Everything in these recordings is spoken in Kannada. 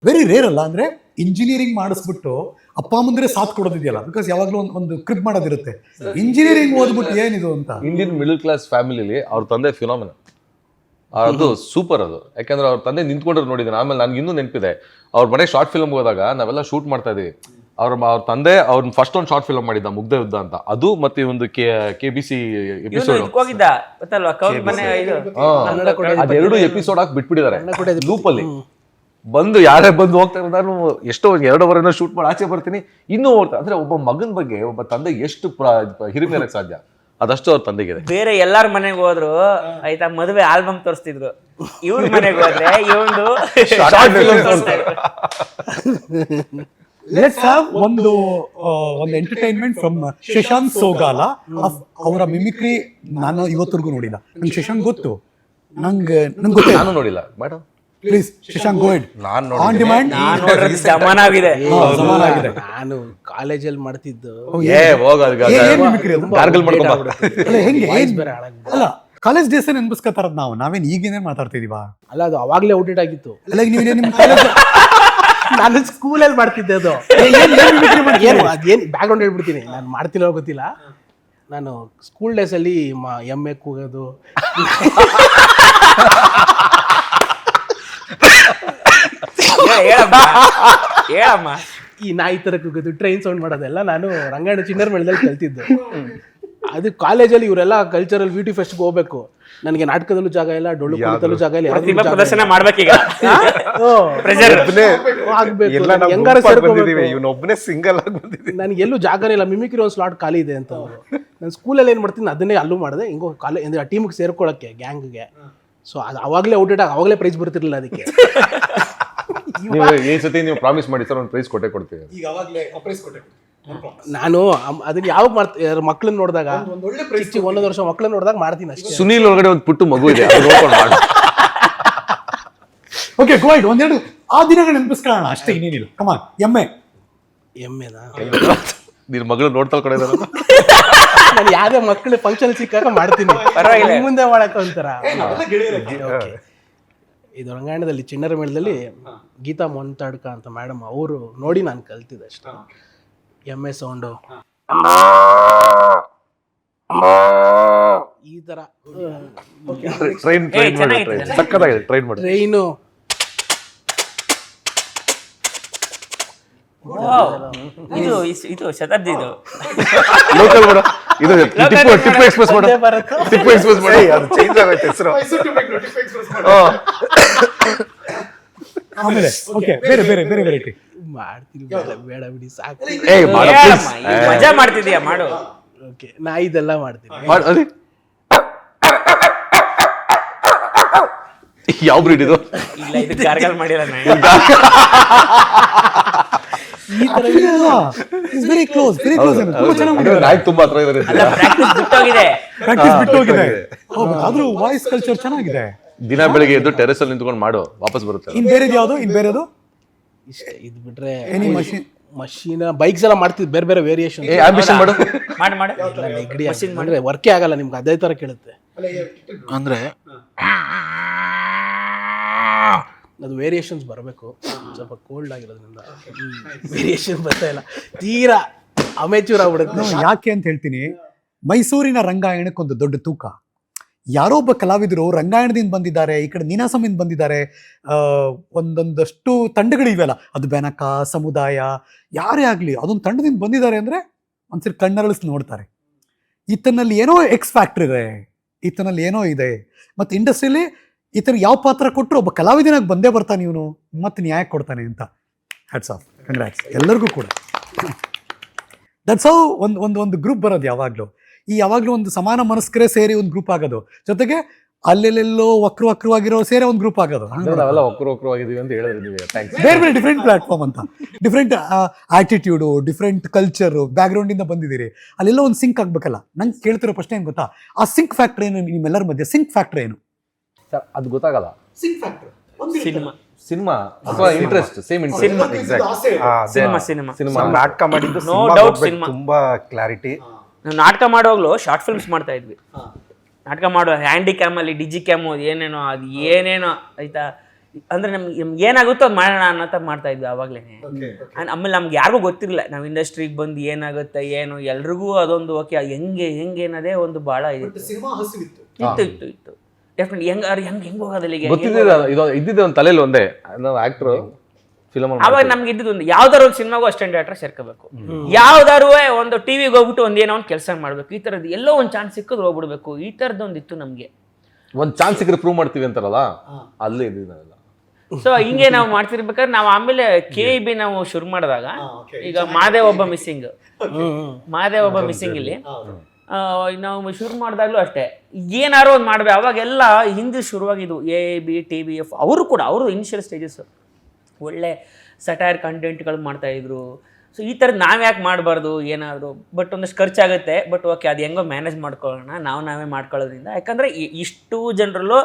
ವೆರಿ ರೇರ್ ಅಲ್ಲ. ಅಂದ್ರೆ ಇಂಜಿನಿಯರಿಂಗ್ ಮಾಡಿಸ್ಬಿಟ್ಟು ಅಪ್ಪ ಅಮ್ಮಂದ್ರೆ ಸಾಥ್ ಕೊಡೋದಿದೆಯಲ್ಲ, ಬಿಕಾಸ್ ಯಾವಾಗ್ಲೂ ಒಂದು ಕ್ರಿಪ್ ಮಾಡೋದಿರುತ್ತೆ. ಇಂಜಿನಿಯರಿಂಗ್ ಓದ್ಬಿಟ್ಟು ಏನಿದು ಅಂತ. ಇಂಡಿಯನ್ ಮಿಡಲ್ ಕ್ಲಾಸ್ ಫ್ಯಾಮಿಲಿಲಿ ಅವ್ರ ತಂದೆ ಫಿನಾಮಿನ, ಅದು ಸೂಪರ್. ಅದು ಯಾಕಂದ್ರೆ ಅವ್ರ ತಂದೆ ನಿಂತ್ಕೊಂಡ್ರೆ ನೋಡಿದ್ದೀನಿ. ಆಮೇಲೆ ನನ್ಗೆ ಇನ್ನೂ ನೆನಪಿದೆ, ಅವ್ರ ಮನೆ ಶಾರ್ಟ್ ಫಿಲ್ಮ್ ಹೋದಾಗ ನಾವೆಲ್ಲ ಶೂಟ್ ಮಾಡ್ತಾ ಇದೀವಿ. ಅವ್ರ ತಂದೆ ಅವ್ರನ್ನ ಫಸ್ಟ್ ಒಂದು ಶಾರ್ಟ್ ಫಿಲ್ಮ್ ಮಾಡಿದ್ದ ಮುಗ್ಧ ಯುದ್ಧ ಅಂತ, ಅದು ಮತ್ತೆ ಒಂದು KBC ಎಪಿಸೋಡ್ ಅದೆರಡು ಎಪಿಸೋಡ್ ಹಾಕಿ ಬಿಟ್ಬಿಟ್ಟಿದ್ದಾರೆ ಲೂಪಲ್ಲಿ. ಬಂದು ಯಾರೇ ಬಂದು ಹೋಗ್ತಾರೆ, ನಾನು ಎಷ್ಟೋ 2 ಅವರ್ ಶೂಟ್ ಮಾಡಿ ಆಚೆ ಬರ್ತೀನಿ, ಇನ್ನೂ ಓಡ್ತಾರೆ. ಅಂದ್ರೆ ಒಬ್ಬ ಮಗನ ಬಗ್ಗೆ ಒಬ್ಬ ತಂದೆ ಎಷ್ಟು ಹಿರಿಮೆ ಇರಕ್ ಸಾಧ್ಯ, ಅದಷ್ಟು ಅವ್ರ ತಂದೆಗಿದೆ. ಬೇರೆ ಎಲ್ಲಾರ ಮನೆಗೆ ಹೋದ್ರು ಆಯ್ತಾ, ಮದುವೆ ಆಲ್ಬಮ್ ತೋರಿಸ್ತಿದ್ರು. ಇವ್ರ ಮನೆಗೆ ಹೋದ್ರೆ ಇವ್ನು ಲೆಟ್ಸ್ ಹ್ಯಾವ್ ಒಂದು ಎಂಟರ್ಟೈನ್ಮೆಂಟ್ ಫ್ರಮ್ ಶಶಾಂಕ್ ಸೋಗಾಲ. ಅವರ ಮಿಮಿಕ್ರಿ ನಾನು ಇವತ್ತರೆಗೂ ನೋಡಿಲ್ಲ. ನಂಗೆ ಶಶಾಂಕ್ ಗೊತ್ತು, ನಂಗೆ ಗೊತ್ತೇ, ನಾನು ನೋಡಿಲ್ಲ madam. Please Shashank go head. On demand ಸಮಾನಾಗಿದೆ. ನಾನು ಕಾಲೇಜಲ್ಲಿ ಮಾಡ್ತಿದ್ದು ಅಲ್ಲ, ಕಾಲೇಜ್ ಡೇಸ್ ನೆನ್ಪಿಸ್ಕೊತಾರದ್ ನಾವೇನ್ ಈಗೇನೇ ಮಾತಾಡ್ತಿದೀವ? ಅಲ್ಲ, ಅದು ಅವಾಗ್ಲೇ ಔಟ್ಡೇಟ್ ಆಗಿತ್ತು. ಅಲ್ಲ, ನೀವು ನಿಮ್ಮ ಕಾಲೇಜ್ ನಾನು ಸ್ಕೂಲಲ್ಲಿ ಮಾಡ್ತಿದ್ದೆ. ಅದು ಅದೇನು ಬ್ಯಾಕ್ಗ್ರೌಂಡ್ ಹೇಳ್ಬಿಡ್ತೀನಿ, ನಾನು ಮಾಡ್ತಿಲ್ಲ ಗೊತ್ತಿಲ್ಲ. ನಾನು ಸ್ಕೂಲ್ ಡೇಸಲ್ಲಿ ಎಮ್ಮೆ ಕೂಗೋದು, ಹೇಳಮ್ಮ, ಈ ನಾಯಿ ತರ ಕೂಗೋದು, ಟ್ರೈನ್ ಸೌಂಡ್ ಮಾಡೋದೆಲ್ಲ ನಾನು ರಂಗಾಯಣ ಚಿನ್ನರ ಮೇಳದಲ್ಲಿ ಕಲ್ತಿದ್ದು. ಅದು ಕಾಲೇಜಲ್ಲಿ ಇವರೆಲ್ಲ ಕಲ್ಚರಲ್ ಬ್ಯೂಟಿ ಫೆಸ್ಟ್ಗೆ ಹೋಗ್ಬೇಕು. ನನಗೆ ನಾಟಕದಲ್ಲೂ ಜಾಗ ಇಲ್ಲ, ಡೊಳ್ಳು ಕುಣಿತಲ್ಲೂ ಜಾಗ ಇಲ್ಲ, ಪ್ರದರ್ಶನ ಮಾಡ್ಬೇಕೀಗ. ನನಗೆ ಎಲ್ಲೂ ಜಾಗನೇ ಇಲ್ಲ, ಮಿಮಿಕ್ರಿ ಒಂದು ಸ್ಲಾಟ್ ಖಾಲಿ ಇದೆ ಅಂತ ಅವರು. ನಾನು ಸ್ಕೂಲಲ್ಲಿ ಏನು ಮಾಡ್ತೀನಿ ಅದನ್ನೇ ಅಲ್ಲೂ ಮಾಡಿದೆ. ಹಿಂಗೋ ಕಾಲೇಜ್ ಟೀಮಿಗೆ ಸೇರ್ಕೊಳ್ಳೋಕ್ಕೆ, ಗ್ಯಾಂಗ್ಗೆ. ಸೊ ಅದು ಅವಾಗಲೇ ಔಟ್ಡೇಟ್ ಆಗಿ ಅವಾಗಲೇ ಪ್ರೈಸ್ ಬರ್ತಿರ್ಲಿಲ್ಲ ಅದಕ್ಕೆ. ಈ ಸತಿ ನೀವು ಪ್ರಾಮಿಸ್ ಮಾಡಿ ಸರ್, ಒಂದು ಪ್ರೈಸ್ ಕೊಡ್ತೀವಿ. ನಾನು ಅದನ್ನ ಯಾವಾಗ ಮಾಡ್ತೀನಿ, ಮಕ್ಳನ್ನ ನೋಡಿದಾಗ, 1 ವರ್ಷ ಮಕ್ಳನ್ನ ನೋಡಿದಾಗ ಮಾಡ್ತೀನಿ ಅಷ್ಟೇ. ಸುನೀಲ್ ಒಳಗಡೆ ಒಂದು ಪುಟ್ಟು ಮಗು ಇದೆ. ಓಕೆ, ಗೋಯ್ಡ್ ಒಂದೆರಡು ಆ ದಿನಗಳು ನೆನಪಿಸ್ಕೊಳ್ಳೋಣ ಅಷ್ಟೇ, ಇನ್ನೇನಿಲ್ಲ. ಕಮಾನ್. ಎಮ್ಮೆನಾ ನಿನ್ ಮಗಳು ನೋಡ್ತಾ ಕಡೆ ನಾನು ಯಾವ್ದೇ ಮಕ್ಕಳು ಫಂಕ್ಷನ್ ಸಿಕ್ಕಾಗ ಮಾಡ್ತೀನಿ, ಪರವಾಗಿಲ್ಲ, ಮುಂದೆ ಮಾಡಕ್ಕೆ ಒಂಥರ. ಇದು ರಂಗಾಯಣದಲ್ಲಿ ಚಿಣ್ಣರ ಮೇಳದಲ್ಲಿ ಗೀತಾ ಮೊಂತಾಡ್ಕ ಅಂತ ಮೇಡಮ್, ಅವರು ನೋಡಿ ನಾನು ಕಲ್ತಿದ್ದೆ ಅಷ್ಟೇ. ಎಮ್ಮೆ ಸೌಂಡು ಈ ತರ ಟ್ರೈನು. ಇದು ಶತಾಬ್ದಿ, ಇದು ಲೋಕಲ್ ಮೇಡಮ್. ಇದು Tipu express madam, Tipu express ಮಾಡಿ ಅದು ಚೇಂಜ್ ಆಗುತ್ತೆ ಹೆಸರು. ಆಮೇಲೆ ಓಕೆ, ಬೇರೆ ಬೇರೆ ಬೇರೆ ವೆರೈಟಿ ಮಾಡ್ತೀನಿ. ಬೇಡ ಬಿಡಿ, ಸಾಕು. ಮಜಾ ಮಾಡ್ತಿದೀಯ, ಮಾಡು. ಓಕೆ, ನಾ ಇದೆಲ್ಲ ಮಾಡ್ತೀನಿ. ಯಾವ ಬ್ರೀಡ್ ಇದು? ಇಲ್ಲ, ಇದು ಗಾರ್ಗಲ್ ಮಾಡಿಲ್ಲ ನಾನು. ಈ ತರ ವೆರಿ ಕ್ಲೋಸ್, ವೆರಿ ಕ್ಲೋಸ್. ನಾಯಿ ತುಂಬಾ ಹತ್ರ ಇದೆ. ಪ್ರಾಕ್ಟೀಸ್ ಬಿಟ್ಟೋಗಿದೆ, ಪ್ರಾಕ್ಟೀಸ್ ಬಿಟ್ಟೋಗಿದೆ. ಆದ್ರೂ ವಾಯ್ಸ್ ಕಲ್ಚರ್ ಚೆನ್ನಾಗಿದೆ. ದಿನ ಬೆಳಿಗ್ಗೆ ಎದ್ದು ಟೆರೆಸ್ ಅಲ್ಲಿ ನಿಂತ್ಕೊಂಡು ಮಾಡು, ವಾಪಸ್ ಬರುತ್ತೆ. ಇನ್ ಬೇರೆದು ಯಾವ್ದು? ಇನ್ ಬೇರೆದು ಇಷ್ಟ. ಇದು ಬಿಟ್ರೆ ಮಷೀನ್ ಬೈಕ್ಸ್ ಎಲ್ಲ ಮಾಡ್ತಿದ್, ಬೇರೆ ಬೇರೆ ವೇರಿಯೇಷನ್. ಆಂಬಿಷನ್ ಮಾಡು, ನೆಗಡಿ ಅಂದ್ರೆ ವರ್ಕೇ ಆಗಲ್ಲ ನಿಮ್ಗೆ, ಅದೇ ತರ ಕೇಳುತ್ತೆ. ಅಂದ್ರೆ ಅದು ವೇರಿಯೇಷನ್ಸ್ ಬರಬೇಕು. ಸ್ವಲ್ಪ ಕೋಲ್ಡ್ ಆಗಿರೋದ್ರಿಂದ ವೇರಿಯೇಷನ್ ಬರ್ತಾ ಇಲ್ಲ, ತೀರಾ ಅಮೆಚೂರ್ ಆಗ್ಬಿಡುತ್ತೆ. ಯಾಕೆ ಅಂತ ಹೇಳ್ತೀನಿ. ಮೈಸೂರಿನ ರಂಗಾಯಣಕ್ಕೊಂದು ದೊಡ್ಡ ತೂಕ. ಯಾರೋ ಒಬ್ಬ ಕಲಾವಿದರು ರಂಗಾಯಣದಿಂದ ಬಂದಿದ್ದಾರೆ, ಈ ಕಡೆ ನೀನಾಸಮಿಂದ ಬಂದಿದ್ದಾರೆ, ಒಂದೊಂದಷ್ಟು ತಂಡಗಳಿವೆಲ್ಲ, ಅದು ಬೆನಕ, ಸಮುದಾಯ, ಯಾರೇ ಆಗಲಿ ಅದೊಂದು ತಂಡದಿಂದ ಬಂದಿದ್ದಾರೆ ಅಂದರೆ ಒಂದ್ಸರಿ ಕಣ್ಣರಳಿಸಿ ನೋಡ್ತಾರೆ. ಈತನಲ್ಲಿ ಏನೋ ಎಕ್ಸ್ ಫ್ಯಾಕ್ಟರ್ ಇದೆ, ಈತನಲ್ಲಿ ಏನೋ ಇದೆ. ಮತ್ತು ಇಂಡಸ್ಟ್ರಿಯಲ್ಲಿ ಈತನ ಯಾವ ಪಾತ್ರ ಕೊಟ್ಟರು ಒಬ್ಬ ಕಲಾವಿದನಾಗಿ ಬಂದೇ ಬರ್ತಾನೆ ಇವನು, ಮತ್ತೆ ನ್ಯಾಯ ಕೊಡ್ತಾನೆ ಅಂತ. ಹ್ಯಾಟ್ಸ್ ಆಫ್, ಕಂಗ್ರಾಟ್ಸ್ ಎಲ್ಲರಿಗೂ ಕೂಡ. ದಟ್ಸ್ ಹೌ ಒಂದು ಗ್ರೂಪ್ ಬರೋದು ಯಾವಾಗಲೂ. ಯಾವಾಗಲೂ ಒಂದು ಸಮಾನ ಮನಸ್ಕರೇ ಸೇರಿ ಒಂದು ಗ್ರೂಪ್ ಆಗೋದು, ಜೊತೆಗೆ ಅಲ್ಲೆಲ್ಲೆಲ್ಲೋ ವಕ್ರವಾಗಿರೋ ಸೇರಿ ಒಂದು ಗ್ರೂಪ್ ಆಗೋದು. ನಾವೆಲ್ಲ ವಕ್ರವಾಗಿದ್ದೀವಿ ಅಂತ ಹೇಳಿದ್ರಿ ನೀವು. ಬೇರೆ ಬೇರೆ ಡಿಫ್ರೆಂಟ್ ಪ್ಲಾಟ್ಫಾರ್ಮ್ ಅಂತ, ಡಿಫ್ರೆಂಟ್ ಆಟಿಟ್ಯೂಡು, ಡಿಫ್ರೆಂಟ್ ಕಲ್ಚರು, ಬ್ಯಾಕ್ಗ್ರೌಂಡಿಂದ ಬಂದಿದ್ದೀರಿ. ಅಲ್ಲೆಲ್ಲ ಒಂದು ಸಿಂಕ್ ಆಗಬೇಕಲ್ಲ. ನಂಗೆ ಕೇಳ್ತಿರೋ ಪ್ರಶ್ನೆ ಏನು ಗೊತ್ತಾ, ಆ ಸಿಂಕ್ ಫ್ಯಾಕ್ಟರ್ ಏನು ನಿಮ್ಮೆಲ್ಲರ ಮಧ್ಯೆ? ಸಿಂಕ್ ಫ್ಯಾಕ್ಟರ್ ಏನು ಸರ್? ಅದು ಗೊತ್ತಾಗಲ್ಲ. ಸಿಂಕ್ ಫ್ಯಾಕ್ಟರ್ ಸಿನಿಮಾ ಅಥವಾ ಇಂಟ್ರೆಸ್ಟ್, ಸೇಮ್ ಇಂಟ್ರೆಸ್ಟ್. ಸಿನಿಮಾ ನಾಟಕ ಮಾಡಿದ್ದು ನೋ ಡೌಟ್. ಸಿನಿಮಾ ತುಂಬಾ ಕ್ಲಾರಿಟಿ. ನಾವು ನಾಟಕ ಮಾಡುವಾಗಲೂ ಶಾರ್ಟ್ ಫಿಲ್ಮ್ಸ್ ಮಾಡ್ತಾ ಇದ್ವಿ. ನಾಟಕ ಮಾಡುವ ಹ್ಯಾಂಡಿ ಕ್ಯಾಮಲ್ಲಿ ಡಿಜಿ ಕ್ಯಾಮು ಏನೇನೋ, ಅದು ಏನೇನೋ ಆಯ್ತಾ, ಅಂದ್ರೆ ನಮ್ಗೆ ಏನಾಗುತ್ತೋ ಅದು ಮಾಡೋಣ ಅನ್ನೋ ಮಾಡ್ತಾ ಇದ್ವಿ ಅವಾಗ್ಲೇನೆ. ಆಮೇಲೆ ನಮ್ಗೆ ಯಾರಿಗೂ ಗೊತ್ತಿರಲಿಲ್ಲ ನಾವು ಇಂಡಸ್ಟ್ರಿಗೆ ಬಂದು ಏನಾಗುತ್ತೆ ಏನು, ಎಲ್ರಿಗೂ ಅದೊಂದು ಓಕೆ ಹೆಂಗೆ ಅನ್ನೋದೇ ಒಂದು ಭಾಳ ಇತ್ತು ಡೆಫಿನೆಟ್ಲಿ. ಹೆಂಗ್ ಹೋಗೋದಿಲ್ಲ ಈಗ ಗೊತ್ತಿದ್ದಿಲ್ಲ ಇದು ಇದ್ದಿದ್ದೆ ಒಂದು ತಲೆಯಲ್ಲಿ ಒಂದೇ, ನಾವು ಆಕ್ಟರ್ ಫಿಲಮ್ ಅವಾಗ ನಮ್ಗೆ ಇದ್ದಿದ್ದು ಒಂದು ಯಾವ್ದಾರು ಒಂದು ಸಿನಿಮಾಗೂ ಅಸಿಸ್ಟೆಂಟ್ ಡೈರೆಕ್ಟರ್ ಸೇರ್ಕೋಬೇಕು, ಯಾವ್ದಾರು ಒಂದು ಟಿವಿಗೆ ಹೋಗ್ಬಿಟ್ಟು ಒಂದೇನೋ ಒಂದು ಕೆಲಸ ಮಾಡ್ಬೇಕು, ಈ ತರದ್ದು ಎಲ್ಲೋ ಒಂದು ಚಾನ್ಸ್ ಸಿಕ್ಕಿದ್ರೆ ಹೋಗ್ಬಿಡ್ಬೇಕು, ಈ ತರದೊಂದಿತ್ತು ನಮ್ಗೆ. ಒಂದು ಚಾನ್ಸ್ ಸಿಕ್ಕರೆ ಪ್ರೂವ್ ಮಾಡ್ತೀವಿ ಅಂತಾರಲ್ಲ, ಅಲ್ಲೇ ಇದ್ದಿದ್ದಲ್ಲ. ಸೊ ಹಿಂಗೆ ನಾವು ಮಾಡ್ತಿರ್ಬೇಕಾದ್ರೆ ನಾವು ಆಮೇಲೆ KEB ನಾವು ಶುರು ಮಾಡಿದಾಗ ಈಗ ಮಾದೇವ್ ಒಬ್ಬ ಮಿಸ್ಸಿಂಗ್ ಇಲ್ಲಿ ನಾವು ಶುರು ಮಾಡಿದಾಗ್ಲೂ ಅಷ್ಟೇ ಏನಾರು ಒಂದು ಮಾಡ್ಬೇಕು. ಅವಾಗೆಲ್ಲ ಹಿಂದಿ ಶುರುವಾಗಿದ್ದು AIB TBF ಅವರು ಕೂಡ ಅವರು ಇನಿಷಿಯಲ್ ಸ್ಟೇಜಸ್ ಒಳ್ಳೆ ಸಟೈರ್ ಕಂಟೆಂಟ್ಗಳು ಮಾಡ್ತಾಯಿದ್ರು. ಸೊ ಈ ಥರದ್ದು ನಾವು ಯಾಕೆ ಮಾಡಬಾರ್ದು ಏನಾದರೂ, ಬಟ್ ಒಂದಷ್ಟು ಖರ್ಚಾಗುತ್ತೆ, ಬಟ್ ಓಕೆ ಅದು ಹೆಂಗೋ ಮ್ಯಾನೇಜ್ ಮಾಡ್ಕೊಳ್ಳೋಣ ನಾವೇ ಮಾಡ್ಕೊಳ್ಳೋದ್ರಿಂದ. ಯಾಕಂದರೆ ಇಷ್ಟು ಜನರಲ್ಲೂ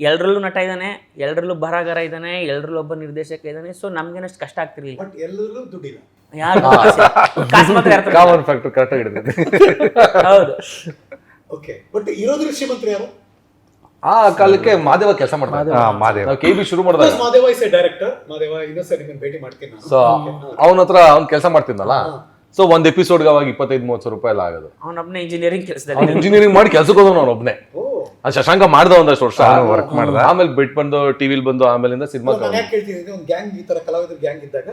ಎಲ್ಲರಲ್ಲೂ ನಟ ಇದ್ದಾನೆ, ಎಲ್ಲರಲ್ಲೂ ಬರಹಗಾರ ಇದ್ದಾನೆ, ಎಲ್ಲರಲ್ಲೂ ಒಬ್ಬ ನಿರ್ದೇಶಕ ಇದ್ದಾನೆ. ಸೊ ನಮ್ಗೇನಷ್ಟು ಕಷ್ಟ ಆಗ್ತಿರ್ಲಿಲ್ಲ. ಯಾರು ಕಾಸು ಮಾತ್ರ ಯಾರು ಕಾಮನ್ ಫ್ಯಾಕ್ಟರ್ ಕರೆಕ್ಟಾಗಿ ಹಿಡಿದಿದೆ. ಹೌದು. ಆ ಕಾಲಕ್ಕೆ ಮಾದೇವ ಕೆಲಸ ಮಾಡ್ತಾರೆ. ನಾವು KEB ಶುರು ಮಾಡಿದಾಗ ಸೊ ಅವನ ಹತ್ರ ಅವ್ನು ಕೆಲಸ ಮಾಡ್ತಿದ್ನಲ್ಲ, ಸೊ ಒಂದ್ ಎಪಿಸೋಡ್ಗೆ ಅವಾಗ 25-30 ರೂಪಾಯಿ ಎಲ್ಲ ಆಗೋದು. ಅವನೊಬ್ಬನೇ ಇಂಜಿನಿಯರಿಂಗ್ ಕೆಲಸದಲ್ಲಿ ಇಂಜಿನಿಯರಿಂಗ್ ಮಾಡಿ ಕೆಲ್ಸಕ್ಕೆ ಹೋದವನು ಅವನೊಬ್ಬನೇ. ಶಶಾಂಕ ಮಾಡ್ದ ಒಂದಷ್ಟು ವರ್ಷ ವರ್ಕ್ ಮಾಡ್ದ, ಆಮೇಲೆ ಬಿಟ್ಟು ಬಂದು ಟಿವಿಲ್ ಬಂದು ಆಮೇಲಿಂದ ಸಿನಿಮಾ. ಗ್ಯಾಂಗ್ ಈ ತರ ಕಲಾವಿದ್ರ ಗ್ಯಾಂಗ್ ಇದ್ದಾಗ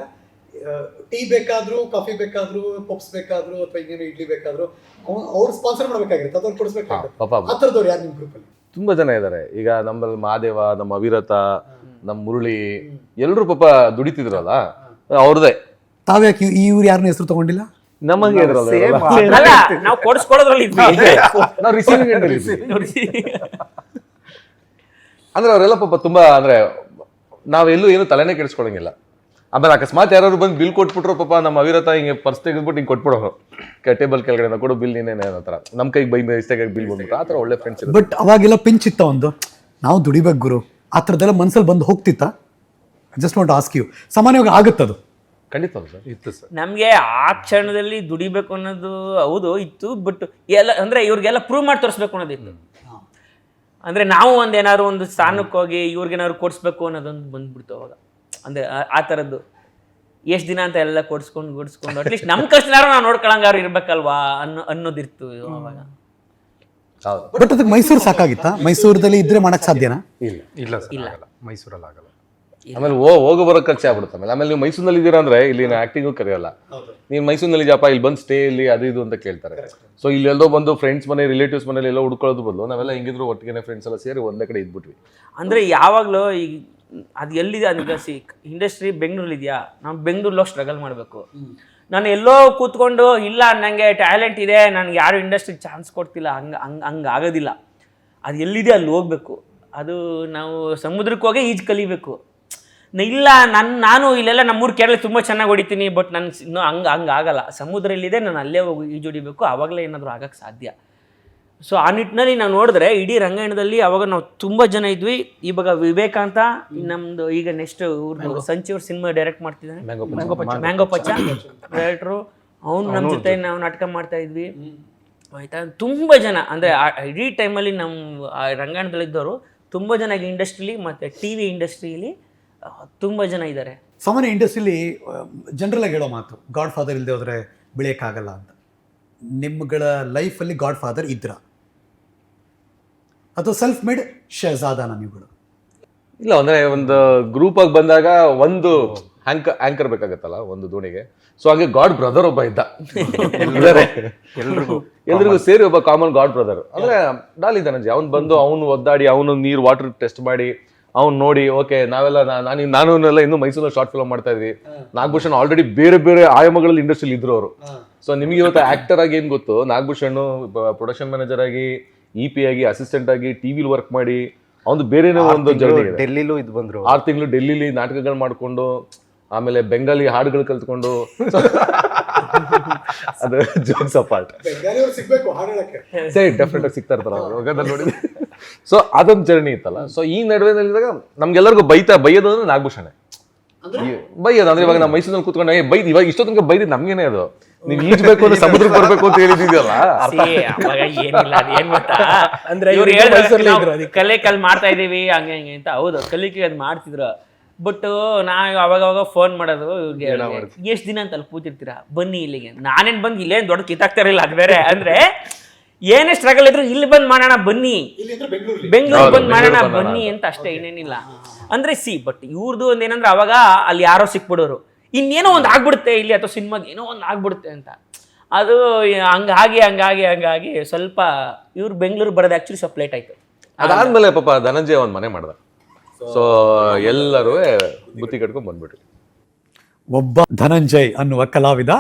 ಟೀ ಬೇಕಾದ್ರು, ಕಾಫಿ ಬೇಕಾದ್ರು, ಪಪ್ಸ್ ಬೇಕಾದ್ರು, ಅಥವಾ ಇನ್ನೇನು ಇಡ್ಲಿ ಬೇಕಾದ್ರು ಅವ್ರು ಸ್ಪಾನ್ಸರ್ ಮಾಡ್ಬೇಕಾಗಿರುತ್ತೆ, ಅದ್ರ ಕೊಡಿಸ್ಬೇಕಾಗುತ್ತೆ. ಪಾಪ ಆ ಥರದವ್ರು ಯಾರು ನಿಮ್ಮ ಗ್ರೂಪಲ್ಲಿ? ತುಂಬಾ ಜನ ಇದಾರೆ. ಈಗ ನಮ್ಮಲ್ಲಿ ಮಹಾದೇವ, ನಮ್ಮ ಅವಿರತ, ನಮ್ಮ ಮುರಳಿ ಎಲ್ಲರೂ ಪಾಪ ದುಡಿತಿದ್ರಲ್ಲ ಅವ್ರದೇ. ತಾವ್ಯಾಕೆ ಇವ್ರು ಯಾರನ್ನ ಹೆಸರು ತಗೊಂಡಿಲ್ಲ? ನಮಗೆ ಅಲ್ಲ ನಾವು ಕೊಡಿಸ್ಕೊಳ್ಳೋದ್ರಲ್ಲಿ ನಾವು ರಿಸೀವಿಂಗ್ ಅಂದ್ರೆ ಅವರೆಲ್ಲ ಪಾಪ ತುಂಬಾ ಅಂದ್ರೆ ನಾವೆಲ್ಲೂ ಏನು ತಲೆನೇ ಕೆಡಿಸ್ಕೊಳಂಗಿಲ್ಲ. ಆಮೇಲೆ ಅಕಸ್ಮಾತ್ ಯಾರು ಬಂದು ಬಿಲ್ ಕೊಟ್ಬಿಟ್ರು ಪಾಪ ನಮ್ಮ ಅವಿರತ ಹಿಂಗೆ ಪರ್ಸ್ ತೆಗೆದ್ಬಿಟ್ಟು ಹಿಂಗೆ ಕೊಟ್ಬಿಡೋರು ಟೇಬಲ್ ಕೆಳಗಡೆ ಕೊಡು ಬಿಲ್ ನೀನೇನೆ ಅನ್ನೋ ಥರ. ನಮ್ಮ ಕೈಗೆ ಬಿಲ್ ಬಂದ್ಬಿಟ್ಟು ಆ ಥರ ಒಳ್ಳೆ ಫ್ರೆಂಡ್ಸ್. ಬಟ್ ಅವಾಗೆಲ್ಲ ಪಿಂಚ್ ಇತ್ತ ಒಂದು, ನಾವು ದುಡಿಬೇಕು ಗುರು, ಆ ಥರದ್ದೆಲ್ಲ ಮನ್ಸಲ್ಲಿ ಬಂದು ಹೋಗ್ತಿತ್ತ? Just want ask you. ಸಾಮಾನ್ಯವಾಗಿ ಆಗುತ್ತದು? ಖಂಡಿತ ಸರ್, ಇತ್ತು ಸರ್. ನಮಗೆ ಆ ಕ್ಷಣದಲ್ಲಿ ದುಡಿಬೇಕು ಅನ್ನೋದು ಹೌದು ಇತ್ತು, ಬಟ್ ಎಲ್ಲ ಅಂದರೆ ಇವ್ರಿಗೆಲ್ಲ ಪ್ರೂವ್ ಮಾಡಿ ತೋರಿಸ್ಬೇಕು ಅನ್ನೋದಿತ್ತು. ಅಂದರೆ ನಾವು ಏನಾದ್ರು ಒಂದು ಸ್ಥಾನಕ್ಕೆ ಹೋಗಿ ಇವ್ರಿಗೇನಾದ್ರು ಕೊಡಿಸ್ಬೇಕು ಅನ್ನೋದೊಂದು ಬಂದ್ಬಿಡ್ತು ಅವಾಗ. ಅಂದರೆ ಆ ಥರದ್ದು ಎಷ್ಟು ದಿನ ಅಂತ ಎಲ್ಲ ಕೊಡಿಸ್ಕೊಂಡು ಅಟ್ಲೀಸ್ಟ್ ನಮ್ಮ ಕಷ್ಟನಾರು ನಾವು ನೋಡ್ಕೊಳಂಗಾರು ಇರ್ಬೇಕಲ್ವಾ ಅನ್ನೋದಿರ್ತು ಅವಾಗ. ಬಟ್ ಅದಕ್ಕೆ ಮೈಸೂರು ಸಾಕಾಗಿತ್ತಾ? ಮೈಸೂರಲ್ಲಿ ಇದ್ರೆ ಮಾಡಕ್ ಸಾಧ್ಯನಾ? ಇಲ್ಲ ಮೈಸೂರಲ್ಲಿ ಆಗಲ್ಲ. ಆಮೇಲೆ ಹೋಗೋ ಬರೋ ಖರ್ಚೆ ಆಗ್ಬಿಡುತ್ತೆ. ಆಮೇಲೆ ನೀವು ಮೈಸೂರಿನಲ್ಲಿ ಇದ್ದೀರಾ ಅಂದ್ರೆ ಇಲ್ಲಿ ಆಕ್ಟಿಂಗು ಕರೆಯಲ್ಲ. ನೀವು ಮೈಸೂರಿನಲ್ಲಿ ಜಾಪ ಇಲ್ಲಿ ಬಂದು ಸ್ಟೇ ಇಲ್ಲಿ ಅದು ಇದು ಅಂತ ಕೇಳ್ತಾರೆ. ಸೊ ಇಲ್ಲೆಲ್ಲೋ ಬಂದು ಫ್ರೆಂಡ್ಸ್ ಮನೆ, ರಿಲೇಟಿವ್ಸ್ ಮನೇಲಿ ಎಲ್ಲ ಹುಡ್ಕೊಳ್ಳೋದು ಬದಲು ನಾವೆಲ್ಲ ಹೆಂಗಿದ್ರು ಒಟ್ಟಿಗೆ ಫ್ರೆಂಡ್ಸ್ ಎಲ್ಲ ಸೇರಿ ಒಂದೇ ಕಡೆ ಇದ್ಬಿಟ್ವಿ. ಅಂದರೆ ಯಾವಾಗಲೂ ಈಗ ಅದು ಎಲ್ಲಿದೆ ಅಂದ್ರೆ ಇಂಡಸ್ಟ್ರಿ ಬೆಂಗಳೂರಲ್ಲಿ ಇದೆಯಾ, ನಾವು ಬೆಂಗಳೂರಲ್ಲಿ ಸ್ಟ್ರಗಲ್ ಮಾಡಬೇಕು. ನಾನು ಎಲ್ಲೋ ಕೂತ್ಕೊಂಡು ಇಲ್ಲ ನನಗೆ ಟ್ಯಾಲೆಂಟ್ ಇದೆ, ನನಗೆ ಯಾರು ಇಂಡಸ್ಟ್ರಿಗೆ ಚಾನ್ಸ್ ಕೊಡ್ತಿಲ್ಲ, ಹಂಗೆ ಆಗೋದಿಲ್ಲ. ಅದು ಎಲ್ಲಿದೆ ಅಲ್ಲಿ ಹೋಗ್ಬೇಕು. ಅದು ನಾವು ಸಮುದ್ರಕ್ಕೆ ಹೋಗಿ ಈಜು ಕಲಿಬೇಕು. ಇಲ್ಲ ನಾನು ಇಲ್ಲೆಲ್ಲ ನಮ್ಮೂರು ಕೇರಳ ತುಂಬ ಚೆನ್ನಾಗಿ ಹೊಡಿತೀನಿ, ಬಟ್ ನಾನು ಇನ್ನೂ ಹಂಗೆ ಆಗಲ್ಲ. ಸಮುದ್ರ ಎಲ್ಲಿದೆ ನಾನು ಅಲ್ಲೇ ಹೋಗಿ ಈಜು ಹೊಡಿಬೇಕು, ಆವಾಗಲೇ ಏನಾದರೂ ಆಗೋಕ್ಕೆ ಸಾಧ್ಯ. ಸೊ ಆ ನಿಟ್ಟಿನಲ್ಲಿ ನಾವು ನೋಡಿದ್ರೆ ಇಡೀ ರಂಗಾಯಣದಲ್ಲಿ ಅವಾಗ ನಾವು ತುಂಬ ಜನ ಇದ್ವಿ. ಇವಾಗ ವಿವೇಕ ಅಂತ ನಮ್ಮದು ಈಗ ನೆಕ್ಸ್ಟ್ ಸಂಚಿವ್ರ ಸಿನಿಮಾ ಡೈರೆಕ್ಟ್ ಮಾಡ್ತಿದ್ದಾನೆ, ಮ್ಯಾಂಗೋ ಪಚ್ಚ ಡೈರೆಕ್ಟ್ರು. ಅವ್ನು ನಮ್ಮ ಜೊತೆ ನಾವು ನಾಟಕ ಮಾಡ್ತಾ ಇದ್ವಿ ಆಯಿತಾ. ತುಂಬ ಜನ ಅಂದರೆ ಇಡೀ ಟೈಮಲ್ಲಿ ನಮ್ಮ ರಂಗಾಯಣದಲ್ಲಿದ್ದವರು ತುಂಬ ಜನ ಈಗ ಇಂಡಸ್ಟ್ರಿಲಿ ಮತ್ತು TV ಇಂಡಸ್ಟ್ರಿಯಲ್ಲಿ ತುಂಬ ಜನ ಇದ್ದಾರೆ. ಸಾಮಾನ್ಯ ಇಂಡಸ್ಟ್ರಿಲಿ ಜನರಲ್ ಆಗಿ ಹೇಳೋ ಮಾತು, ಗಾಡ್ ಫಾದರ್ ಇಲ್ಲದೆ ಹೋದರೆ ಬೆಳೆಯೋಕ್ಕಾಗಲ್ಲ ಅಂತ. ನಿಮ್ಗಳ ಲೈಫಲ್ಲಿ ಗಾಡ್ ಫಾದರ್ ಇದ್ರ ಅಥವಾ ಸೆಲ್ಫ್ ಮೇಡ್ ಶಹಜಾದಾನ ನೀವುಗಳು? ಇಲ್ಲ, ಅಂದ್ರೆ ಒಂದು ಗ್ರೂಪ್ ಆಗಿ ಬಂದಾಗ ಒಂದು ಆಂಕರ್ ಬೇಕಾಗತ್ತಲ್ಲ ಒಂದು ದೋಣಿಗೆ. ಸೊ ಹಾಗೆ ಗಾಡ್ ಬ್ರದರ್ ಒಬ್ಬ ಇದ್ದ, ಎಲ್ರಿಗೂ ಸೇರಿ ಒಬ್ಬ ಕಾಮನ್ ಗಾಡ್ ಬ್ರದರ್. ಅಂದ್ರೆ ಡಾಲಿ ಧನಂಜಯ ಅವ್ನು ಬಂದು ಅವನು ಒದ್ದಾಡಿ ಅವನು ನೀರು ವಾಟರ್ ಟೆಸ್ಟ್ ಮಾಡಿ ಅವ್ನು ನೋಡಿ ಓಕೆ ನಾವೆಲ್ಲ ನಾನು ಇನ್ನೂ ಮೈಸೂರಲ್ಲಿ ಶಾರ್ಟ್ ಫಿಲ್ಮ್ ಮಾಡ್ತಾ ಇದ್ವಿ. ನಾಗಭೂಷಣ್ ಆಲ್ರೆಡಿ ಬೇರೆ ಬೇರೆ ಆಯಾಮಗಳಲ್ಲಿ ಇಂಡಸ್ಟ್ರಿಯಲ್ಲಿ ಇದ್ರು ಅವರು. ಸೊ ನಿಮಗೆ ಇವತ್ತು ಆಕ್ಟರ್ ಆಗಿ ಏನ್ ಗೊತ್ತು, ನಾಗಭೂಷಣ್ ಪ್ರೊಡಕ್ಷನ್ ಮ್ಯಾನೇಜರ್ ಆಗಿ, EP ಆಗಿ, ಅಸಿಸ್ಟೆಂಟ್ ಆಗಿ, ಟಿವಿಲಿ ವರ್ಕ್ ಮಾಡಿ ಅವನು ಬೇರೆನೇ ಒಂದು ಜರ್ನಿ. ಡೆಲ್ಲಿಲೂ ಇದು ಬಂದ್ರು, 6 ತಿಂಗಳು ಡೆಲ್ಲಿಲಿ ನಾಟಕಗಳು ಮಾಡ್ಕೊಂಡು, ಆಮೇಲೆ ಬೆಂಗಾಲಿ ಹಾಡುಗಳು ಕಲ್ತ್ಕೊಂಡು, ಅದು ಜೋಕ್ಸ್ ಅಪಾರ್ಟ್ ಡೆಫಿನೆಟ್ ಆಗಿ ಸಿಗ್ತಾ ಇರ್ತಾರ ನೋಡಿ. ಸೊ ಅದೊಂದು ಜರ್ನಿ ಇತ್ತಲ್ಲ. ಸೊ ಈ ನಡುವೆನಲ್ಲಿದ್ದಾಗ ನಮ್ಗೆಲ್ಲರಿಗೂ ಬೈಯೋದು ಅಂದ್ರೆ ನಾಗಭೂಷಣೆ ಬೈಯೋದು. ಅಂದ್ರೆ ಇವಾಗ ನಾವು ಮೈಸೂರಲ್ಲಿ ಕೂತ್ಕೊಂಡು ಬೈದ್ ಇವಾಗ ಇಷ್ಟೊತ್ತಿಗೆ ಬೈದಿದ್ದು ನಮ್ಗೇನೆ ಅದು. ನೀವ್ ಈಜ್ಬೇಕು ಅಂದ್ರೆ ಸಮುದ್ರಕ್ಕೆ ಬರ್ಬೇಕು ಅಂತ ಹೇಳಿದಿದೆಯಲ್ಲ. ಅವಾಗ ಏನಿಲ್ಲ, ಅದ್ ಏನ್ ಗೊತ್ತಾ, ಅಂದ್ರೆ ಇವ್ರು ಇವ್ರು ಹೇಳಿದ್ರು, ಮೈಸೂರಲ್ಲೇ ನಾವು ಇದ್ರು ಅದಕ್ಕೆ. ಕಲಿ ಮಾಡ್ತಾ ಇದೀವಿ ಹಂಗೆ ಹಿಂಗೆ ಅಂತ. ಹೌದು, ಕಲಿಕೆ ಅದ್ ಮಾಡ್ತಿದ್ರು. ಬಟ್ ನಾವು ಅವಾಗ ಫೋನ್ ಮಾಡೋದು ಇವ್ರಿಗೆ, ಎಷ್ಟ್ ದಿನ ಅಂತ ಅಲ್ಲಿ ಕೂತಿರ್ತೀರಾ, ಬನ್ನಿ ಇಲ್ಲಿಗೆ. ನಾನೇನ್ ಬಂದು ಇಲ್ಲೇನ್ ದೊಡ್ಡ ಕಿತ್ತಾಕ್ತಾ ಇರಲಿಲ್ಲ, ಅದು ಬೇರೆ. ಅಂದ್ರೆ ಏನೇ ಸ್ಟ್ರಗಲ್ ಇದ್ರು ಇಲ್ಲಿ ಬಂದ್ ಮಾಡೋಣ ಬನ್ನಿ, ಬೆಂಗಳೂರು ಬಂದ್ ಮಾಡೋಣ ಬನ್ನಿ ಅಂತ ಅಷ್ಟೇ, ಇನ್ನೇನಿಲ್ಲ. ಅಂದ್ರೆ ಬಟ್ ಇವ್ರದ್ದು ಒಂದ್ ಏನಂದ್ರೆ ಅವಾಗ ಅಲ್ಲಿ ಯಾರೋ ಸಿಕ್ಬಿಡೋರು, ಇನ್ನೇನೋ ಒಂದ್ ಆಗ್ಬಿಡುತ್ತೆ ಇಲ್ಲಿ, ಅಥವಾ ಸಿನಿಮಾಗೆ ಏನೋ ಒಂದ್ ಆಗ್ಬಿಡುತ್ತೆ ಅಂತ. ಅದು ಹಂಗಾಗಿ ಸ್ವಲ್ಪ ಇವ್ರು ಬೆಂಗಳೂರು ಬರೋದು ಆಕ್ಚುಲಿ ಸ್ವಲ್ಪ ಲೇಟ್ ಆಯ್ತು. ಅದಾದ್ಮೇಲೆ ಪಾಪ ಧನಂಜಯ ಒಂದ್ ಮನೆ ಮಾಡ್ದ. ಸೊ ಎಲ್ಲರೂ ಬುತ್ತಿ ಕಟ್ಕೊಂಡ್ ಬಂದ್ಬಿಟ್ರು. ಒಬ್ಬ ಧನಂಜಯ್ ಅನ್ನುವ ಕಲಾವಿದ.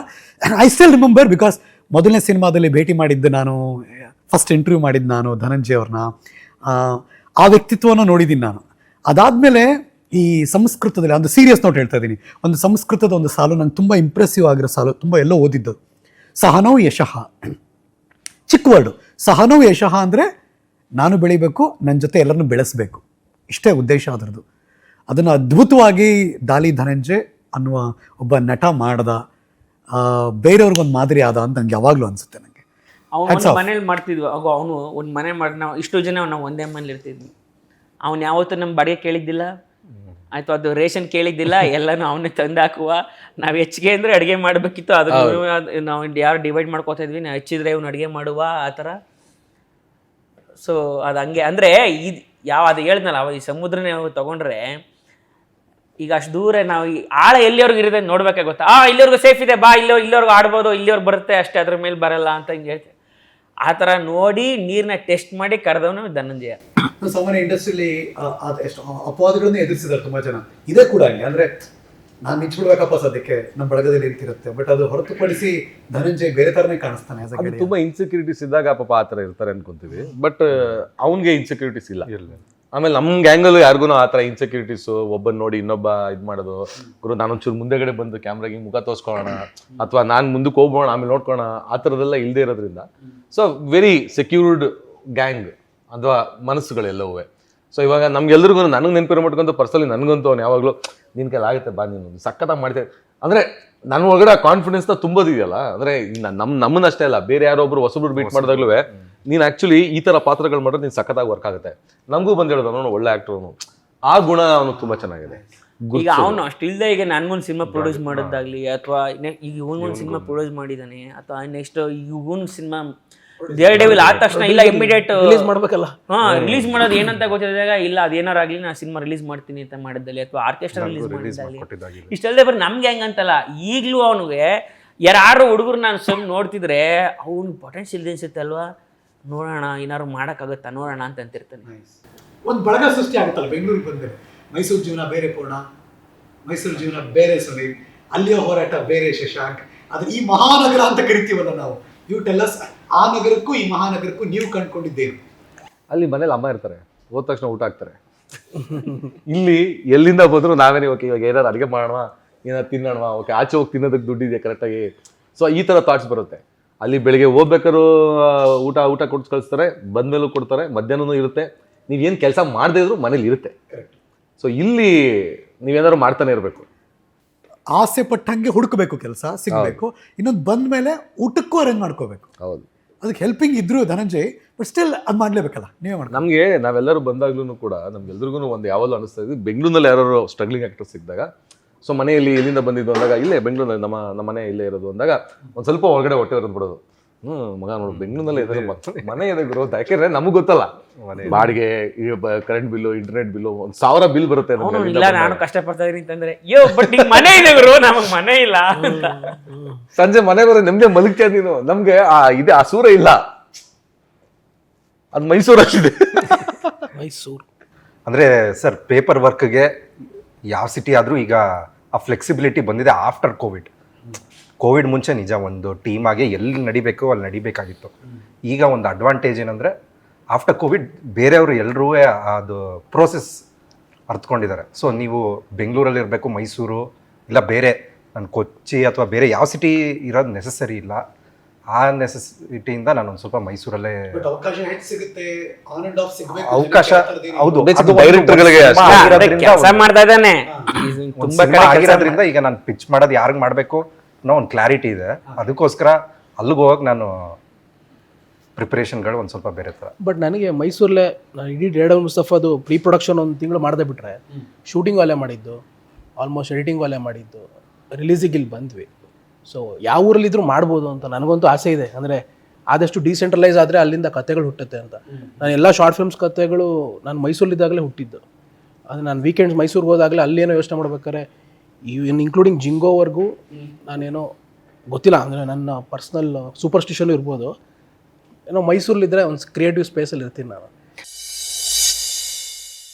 ಐ ಸ್ಟಿಲ್ ರಿಮೆಂಬರ್, ಬಿಕಾಸ್ ಮೊದಲನೇ ಸಿನಿಮಾದಲ್ಲಿ ಭೇಟಿ ಮಾಡಿದ್ದು ನಾನು, ಫಸ್ಟ್ ಇಂಟರ್ವ್ಯೂ ಮಾಡಿದ್ದು ನಾನು ಧನಂಜಯ್ ಅವ್ರನ್ನ. ಆ ವ್ಯಕ್ತಿತ್ವವನ್ನು ನೋಡಿದ್ದೀನಿ ನಾನು. ಅದಾದಮೇಲೆ ಈ ಸಂಸ್ಕೃತದಲ್ಲಿ ಒಂದು ಸೀರಿಯಸ್ ನೋಟ್ ಹೇಳ್ತಾ ಇದ್ದೀನಿ, ಒಂದು ಸಂಸ್ಕೃತದ ಒಂದು ಸಾಲು ನಂಗೆ ತುಂಬ ಇಂಪ್ರೆಸಿವ್ ಆಗಿರೋ ಸಾಲು, ತುಂಬ ಎಲ್ಲೋ ಓದಿದ್ದು. ಸಹನೌ ಯಶಃ, ಚಿಕ್ಕ ವರ್ಡು. ಸಹನೌ ಯಶಃ ಅಂದರೆ ನಾನು ಬೆಳಿಬೇಕು, ನನ್ನ ಜೊತೆ ಎಲ್ಲರನ್ನೂ ಬೆಳೆಸಬೇಕು, ಇಷ್ಟೇ ಉದ್ದೇಶ ಅದರದ್ದು. ಅದನ್ನು ಅದ್ಭುತವಾಗಿ ದಾಲಿ ಧನಂಜಯ್ ಅನ್ನುವ ಒಬ್ಬ ನಟ ಮಾಡ್ದ, ಬೇರೆಯವ್ರಿಗೊಂದು ಮಾದರಿ ಆದ ಅಂತ ನನಗೆ ಯಾವಾಗಲೂ ಅನಿಸುತ್ತೆ. ನನಗೆ ಅವನು ಮನೇಲಿ ಮಾಡ್ತಿದ್ವಿ, ಅವನು ಒಂದು ಮನೆ ಮಾಡಿ ನಾವು ಇಷ್ಟು ಜನ ನಾವು ಒಂದೇ ಮನೇಲಿ ಇರ್ತಿದ್ವಿ. ಅವ್ನು ಯಾವತ್ತೂ ನಮ್ಮ ಬಾಡಿಗೆ ಕೇಳಿದ್ದಿಲ್ಲ, ಆಯಿತು ಅದು ರೇಷನ್ ಕೇಳಿದ್ದಿಲ್ಲ, ಎಲ್ಲನೂ ಅವನ್ನೇ ತಂದು ಹಾಕುವ. ನಾವು ಹೆಚ್ಚಿಗೆ ಅಂದರೆ ಅಡುಗೆ ಮಾಡಬೇಕಿತ್ತು, ಅದನ್ನು ನಾವು ಯಾರು ಡಿವೈಡ್ ಮಾಡ್ಕೋತಾ ಇದ್ವಿ, ನಾವು ಹೆಚ್ಚಿದ್ರೆ ಇವ್ನು ಅಡುಗೆ ಮಾಡುವ ಆ ಥರ. ಸೊ ಅದು ಹಂಗೆ ಅಂದರೆ ಇದು ಅದು ಹೇಳಿದ್ನಲ್ಲ, ಅವ ಈ ಸಮುದ್ರನೇ ತೊಗೊಂಡ್ರೆ ಈಗ ಅಷ್ಟು ದೂರ ನಾವು ಆಳ ಎಲ್ಲಿವರೆಗೂ ಇರುತ್ತೆ ನೋಡ್ಬೇಕಾಗುತ್ತಾ. ಇಲ್ಲಿವರೆಗೂ ಸೇಫ್ ಇದೆ, ಬಾ ಇಲ್ಲಿವರೆಗೂ ಆಡ್ಬೋದು, ಇಲ್ಲಿವರೆಗೂ ಬರುತ್ತೆ ಅಷ್ಟೇ, ಅದ್ರ ಮೇಲೆ ಬರಲ್ಲ ಅಂತ ಹಿಂಗೆ ಹೇಳ್ತೀವಿ. ಆ ಥರ ನೋಡಿ ನೀರನ್ನ ಟೆಸ್ಟ್ ಮಾಡಿ ಕರೆದವನು ಧನಂಜಯ. ಸಾಮಾನ್ಯ ಇಂಡಸ್ಟ್ರಿಯಲ್ಲಿ ಎಷ್ಟು ಅಪವಾದಗಳನ್ನು ಎದುರಿಸಿದ್ದಾರೆ ತುಂಬ ಜನ. ಇದೇ ಕೂಡ ಹಂಗೆ, ಅಂದರೆ ನಾನು ನಿಂಚ್ಬಿಡ್ಬೇಕಪ್ಪ ಸದ್ಯಕ್ಕೆ ನಮ್ಮ ಬಳಗದಲ್ಲಿ ಇರ್ತಿರುತ್ತೆ, ಬಟ್ ಅದು ಹೊರತುಪಡಿಸಿ ಧನಂಜಯ್ ಬೇರೆ ಥರನೇ ಕಾಣಿಸ್ತಾನೆ. ಅದು ತುಂಬಾ ಇನ್ಸೆಕ್ಯೂರಿಟೀಸ್ ಇದ್ದಾಗ ಪಾಪ ಆ ಥರ ಇರ್ತಾರೆ ಅನ್ಕೊಂತೀವಿ, ಬಟ್ ಅವ್ನಿಗೆ ಇನ್ಸೆಕ್ಯೂರಿಟೀಸ್ ಇಲ್ಲ. ಆಮೇಲೆ ನಮ್ಮ ಗ್ಯಾಂಗಲ್ಲೂ ಯಾರಿಗೂ ಆ ಥರ ಇನ್ಸೆಕ್ಯೂರಿಟೀಸು, ಒಬ್ಬನ ನೋಡಿ ಇನ್ನೊಬ್ಬ ಇದು ಮಾಡೋದು, ಗುರು ನಾನೊಂಚೂರು ಮುಂದೆಗಡೆ ಬಂದು ಕ್ಯಾಮ್ರಾಗೆ ಮುಖ ತೋರಿಸ್ಕೊಳ್ಳೋಣ, ಅಥವಾ ನಾನು ಮುಂದಕ್ಕೆ ಹೋಗ್ಬೋಣ ಆಮೇಲೆ ನೋಡ್ಕೊಳ್ಳೋಣ, ಆ ಥರದ್ದೆಲ್ಲ ಇಲ್ಲದೆ ಇರೋದ್ರಿಂದ ಸೊ ವೆರಿ ಸೆಕ್ಯೂರ್ಡ್ ಗ್ಯಾಂಗ್ ಅಥವಾ ಮನಸ್ಸುಗಳೆಲ್ಲವೂ. ಸೊ ಇವಾಗ ನಮ್ಗೆಲ್ರಿಗೂ ನನಗೆ ನೆನಪಿರೋ ಮಟ್ಕಂತೂ ಪರ್ಸನಲಿ ನನಗಂತೂ ಅವ್ನು ಯಾವಾಗಲೂ ನಿನ್ನ ಕೈಲಿ ಆಗುತ್ತೆ ಬಾ, ನೀನು ಸಖತ್ತಾಗಿ ಮಾಡ್ತೇವೆ ಅಂದರೆ ನನ್ನ ಒಳಗಡೆ ಆ ಕಾನ್ಫಿಡೆನ್ಸ್ನ ತುಂಬೋದಿದೆಯಲ್ಲ. ಅಂದರೆ ನಮ್ಮನ್ನಷ್ಟೇ ಅಲ್ಲ, ಬೇರೆ ಯಾರೊಬ್ರು ಹೊಸಬ್ರು ಬೀಟ್ ಮಾಡಿದಾಗ್ಲೂ ನೀನು ಆ್ಯಕ್ಚುಲಿ ಈ ಥರ ಪಾತ್ರಗಳು ಮಾಡಿದ್ರೆ ನೀನು ಸಖತ್ತಾಗಿ ವರ್ಕ್ ಆಗುತ್ತೆ. ನಮಗೂ ಬಂದಿರೋದು ಅವನು ಒಳ್ಳೆ ಆ್ಯಕ್ಟ್ರು, ಆ ಗುಣ ಅವನು ತುಂಬ ಚೆನ್ನಾಗಿದೆ. ಈಗ ಅವನು ಅಷ್ಟು ಇಲ್ಲದೆ ಈಗ ನನ್ಗೊಂದು ಸಿನಿಮಾ ಪ್ರೊಡ್ಯೂಸ್ ಮಾಡೋದಾಗ್ಲಿ, ಅಥವಾ ಈಗ ಇವನ್ಗೊಂದು ಸಿನಿಮಾ ಪ್ರೊಡ್ಯೂಸ್ ಮಾಡಿದ್ದಾನೆ, ಅಥವಾ ನೆಕ್ಸ್ಟ್ ಇವನ್ ಸಿನಿಮಾ ಡೇರ್ ಡೆವಿಲ್ ಆದ ತಕ್ಷಣ ಇಲ್ಲ ಇಮಿಡಿಯೇಟ್ ರಿಲೀಸ್ ಮಾಡ್ಬೇಕಲ್ಲ. ರಿಲೀಸ್ ಮಾಡೋದು ಏನಂತ ಗೊತ್ತಿದ್ದಾಗ ಇಲ್ಲ ಅದೇನಾರಾಗ್ಲಿ ನಾ ಸಿನಿಮಾ ರಿಲೀಸ್ ಮಾಡ್ತೀನಿ ಅಂತ ಮಾಡಿದ್ದಲ್ಲಿ, ಅಥವಾ ಆರ್ಕೆಸ್ಟ್ರಾ ರಿಲೀಸ್ ಮಾಡಿದ್ದಲ್ಲಿ, ಇಷ್ಟಲ್ಲದೆ ಬರೀ ನಮ್ಗೆ ಹೆಂಗಂತಲ್ಲ, ಈಗಲೂ ಅವನಿಗೆ ಯಾರು ಹುಡುಗರು ನಾನು ಸುಮ್ಮನೆ ನೋಡ್ತಿದ್ರೆ ಅವ್ನು ಪೊಟೆನ್ಷಿಯಲ್ ಅನ್ಸುತ್ತೆ ಅಲ್ವಾ, ನೋಡೋಣ ಏನಾದ್ರು ಮಾಡೋಕ್ಕಾಗುತ್ತಾ ನೋಡೋಣ ಅಂತ ಅಂತಿರ್ತಾನೆ. ಒಂದು ಬಳಗ ಸೃಷ್ಟಿ ಆಗುತ್ತಲ್ಲ ಬೆಂಗಳೂರಿಗೆ ಬಂದರೆ. ಮೈಸೂರು ಜೀವನ ಬೇರೆ ಪೂರ್ಣ, ಮೈಸೂರು ಜೀವನ ಬೇರೆ ಸುನೀಲ್, ಅಲ್ಲಿಯ ಹೋರಾಟ ಬೇರೆ ಶಶಾಂಕ್. ಅದು ಈ ಮಹಾನಗರ ಅಂತ ಕರಿತೀವಲ್ಲ ನಾವು. ಯು ಟೆಲ್ ಅಸ್, ಆ ನಗರಕ್ಕೂ ಈ ಮಹಾನಗರಕ್ಕೂ ನೀವು ಕಂಡುಕೊಂಡಿದ್ದೇನು? ಅಲ್ಲಿ ಮನೇಲಿ ಅಮ್ಮ ಇರ್ತಾರೆ, ಹೋದ ತಕ್ಷಣ ಊಟ ಹಾಕ್ತಾರೆ. ಇಲ್ಲಿ ಎಲ್ಲಿಂದ ಬಂದ್ರು ನಾವೇನೇ ಓಕೆ ಇವಾಗ ಏನಾದ್ರು ಅಡುಗೆ ಮಾಡೋಣ, ಏನಾದ್ರು ತಿನ್ನೋಣ, ಓಕೆ ಆಚೆ ಹೋಗಿ ತಿನ್ನೋದಕ್ಕೆ ದುಡ್ಡಿದೆ ಕರೆಕ್ಟಾಗಿ. ಸೊ ಈ ಥರ ಥಾಟ್ಸ್ ಬರುತ್ತೆ. ಅಲ್ಲಿ ಬೆಳಿಗ್ಗೆ ಹೋಗ್ಬೇಕಾದ್ರು ಊಟ ಕೊಟ್ಟು ಕಳಿಸ್ತಾರೆ, ಬಂದಮೇಲೂ ಕೊಡ್ತಾರೆ, ಮಧ್ಯಾಹ್ನನೂ ಇರುತ್ತೆ, ನೀವೇನು ಕೆಲಸ ಮಾಡದೇ ಇದ್ರು ಮನೇಲಿ ಇರುತ್ತೆ. ಸೊ ಇಲ್ಲಿ ನೀವೇನಾದ್ರು ಮಾಡ್ತಾನೆ ಇರಬೇಕು, ಆಸೆ ಪಟ್ಟಂಗೆ ಹುಡುಕಬೇಕು, ಕೆಲಸ ಸಿಗಬೇಕು. ಇನ್ನೊಂದು ಬಂದ ಮೇಲೆ ಊಟಕ್ಕೂ ಅರೇಂಜ್ ಮಾಡ್ಕೋಬೇಕು. ಹೌದು, ಅದಕ್ಕೆ ಹೆಲ್ಪಿಂಗ್ ಇದ್ರು ಧನಂಜಯ್, ಬಟ್ ಸ್ಟಿಲ್ ಅದು ಮಾಡಲೇಬೇಕಲ್ಲ, ನೀವೇ ಮಾಡಿ. ನಮಗೆ ನಾವೆಲ್ಲರೂ ಬಂದಾಗ್ಲೂ ಕೂಡ ನಮ್ಗೆಲ್ರಿಗೂ ಒಂದು ಯಾವಾಗಲೂ ಅನಿಸ್ತಾ ಇದ್ವಿ, ಬೆಂಗಳೂರಿನಲ್ಲಿ ಯಾರು ಸ್ಟ್ರಗ್ಲಿಂಗ್ ಆಕ್ಟರ್ಸ್ ಸಿಕ್ಕಿದಾಗ, ಸೊ ಮನೆಯಲ್ಲಿ ಎಲ್ಲಿಂದ ಬಂದಿದ್ದು ಅಂದಾಗ, ಇಲ್ಲೇ ಬೆಂಗಳೂರಲ್ಲಿ ನಮ್ಮ ಮನೆ ಇಲ್ಲೇ ಇರೋದು ಅಂದಾಗ ಒಂದು ಸ್ವಲ್ಪ ಹೊರಗಡೆ ಹೊಟ್ಟೆ ಹೊರದು ಬಿಡೋದು. ಮಗ ನೋಡು ಬೆಂಗಳೂರಿನಲ್ಲಿ ಇದೆ ಮನೆ ಇದೆ ಗುರು, ಯಾಕೆಂದ್ರೆ ನಮಗೆ ಗೊತ್ತಲ್ಲ ಬಾಡಿಗೆ, current bill, internet bill, 1000 bill ಬರುತ್ತೆ. ಇಲ್ಲ ನಾನು ಕಷ್ಟಪಡ್ತಾ ಇದೀನಿ ಅಂತಂದ್ರೆ ಬಟ್ ಮನೆ ಇದೆ ಗುರು, ನಮಗ್ ಮನೆ ಇಲ್ಲ. ಸಂಜೆ ಮನೆ ಬರೋ ನಿಮ್ಗೆ ಮಲಗ್ತಾ ನೀನು, ನಮ್ಗೆ ಇದೆ ಆ ಸೂರ ಇಲ್ಲ, ಅದು ಮೈಸೂರಲ್ಲಿದೆ. ಮೈಸೂರು ಅಂದರೆ ಸರ್ ಪೇಪರ್ ವರ್ಕ್ಗೆ ಯಾವ ಸಿಟಿ ಆದರೂ ಈಗ ಆ ಫ್ಲೆಕ್ಸಿಬಿಲಿಟಿ ಬಂದಿದೆ ಆಫ್ಟರ್ ಕೋವಿಡ್ ಮುಂಚೆ ನಿಜ ಒಂದು ಟೀಮ್ ಆಗಿ ಎಲ್ಲಿ ನಡಿಬೇಕು ಅಲ್ಲಿ ನಡಿಬೇಕಾಗಿತ್ತು. ಈಗ ಒಂದು ಅಡ್ವಾಂಟೇಜ್ ಏನಂದರೆ ಆಫ್ಟರ್ ಕೋವಿಡ್ ಬೇರೆಯವರು ಎಲ್ಲರೂ ಅದು ಪ್ರೋಸೆಸ್ ಅರ್ಥಕೊಂಡಿದ್ದಾರೆ. ಸೊ ನೀವು ಬೆಂಗಳೂರಲ್ಲಿ ಇರಬೇಕು, ಮೈಸೂರು ಇಲ್ಲ ಬೇರೆ ನಾನು ಕೊಚ್ಚಿ ಅಥವಾ ಬೇರೆ ಯಾವ ಸಿಟಿ ಇರೋದು ನೆಸಸರಿ ಇಲ್ಲ. ಆ ನೆಸೆಸಿಟಿಯಿಂದ ನಾನು ಒಂದು ಸ್ವಲ್ಪ ಮೈಸೂರಲ್ಲೇ ಅವಕಾಶ ಹೌದು ಕೆಲಸ ಮಾಡ್ತಾ ಇದ್ದಾನೆ ತುಂಬಾ ಆಗಿರೋದ್ರಿಂದ ಈಗ ನಾನು ಪಿಚ್ ಮಾಡೋದು ಯಾರಿಗೆ ಮಾಡಬೇಕು ಅನ್ನೋ ಒಂದು ಕ್ಲಾರಿಟಿ ಇದೆ. ಅದಕ್ಕೋಸ್ಕರ ಅಲ್ಲಿಗೆ ಹೋಗಕ್ಕೆ ನಾನು ಪ್ರಿಪ್ರೇಷನ್ಗಳು ಒಂದು ಸ್ವಲ್ಪ ಬೇರೆ ಥರ. ಬಟ್ ನನಗೆ ಮೈಸೂರಲ್ಲೇ ನಾನು ಇಡೀ ಡೇಡಲ್ ಮುಸ್ತಫಾದು ಪ್ರೀ ಪ್ರೊಡಕ್ಷನ್ ಒಂದು ತಿಂಗಳು ಮಾಡದೆ ಬಿಟ್ಟರೆ ಶೂಟಿಂಗು ಅಲ್ಲೇ ಮಾಡಿದ್ದು, ಆಲ್ಮೋಸ್ಟ್ ಎಡಿಟಿಂಗು ಅಲ್ಲೇ ಮಾಡಿದ್ದು, ರಿಲೀಸಿಗೆ ಇಲ್ಲಿ ಬಂದ್ವಿ. ಸೊ ಯಾವ ಊರಲ್ಲಿದ್ದರೂ ಮಾಡ್ಬೋದು ಅಂತ ನನಗಂತೂ ಆಸೆ ಇದೆ. ಅಂದರೆ ಆದಷ್ಟು ಡಿಸೆಂಟ್ರಲೈಸ್ ಆದರೆ ಅಲ್ಲಿಂದ ಕತೆಗಳು ಹುಟ್ಟುತ್ತೆ ಅಂತ. ನಾನು ಎಲ್ಲ ಶಾರ್ಟ್ ಫಿಲ್ಮ್ಸ್ ಕತೆಗಳು ನಾನು ಮೈಸೂರಲ್ಲಿದ್ದಾಗಲೇ ಹುಟ್ಟಿದ್ದು. ಅದು ನಾನು ವೀಕೆಂಡ್ಸ್ ಮೈಸೂರಿಗೆ ಹೋದಾಗಲೇ ಅಲ್ಲೇನೋ ಯೋಚನೆ ಮಾಡ್ಬೇಕಾದ್ರೆ ಇನ್ಕ್ಲೂಡಿಂಗ್ ಜಿಂಗೋವರೆಗೂ ನಾನೇನೋ ಗೊತ್ತಿಲ್ಲ, ಅಂದರೆ ನನ್ನ ಪರ್ಸ್ನಲ್ ಸೂಪರ್ಸ್ಟಿಷನ್ ಇರ್ಬೋದು, ಏನೋ ಮೈಸೂರಲ್ಲಿದ್ದರೆ ಒಂದು ಕ್ರಿಯೇಟಿವ್ ಸ್ಪೇಸಲ್ಲಿ ಇರ್ತೀನಿ ನಾನು.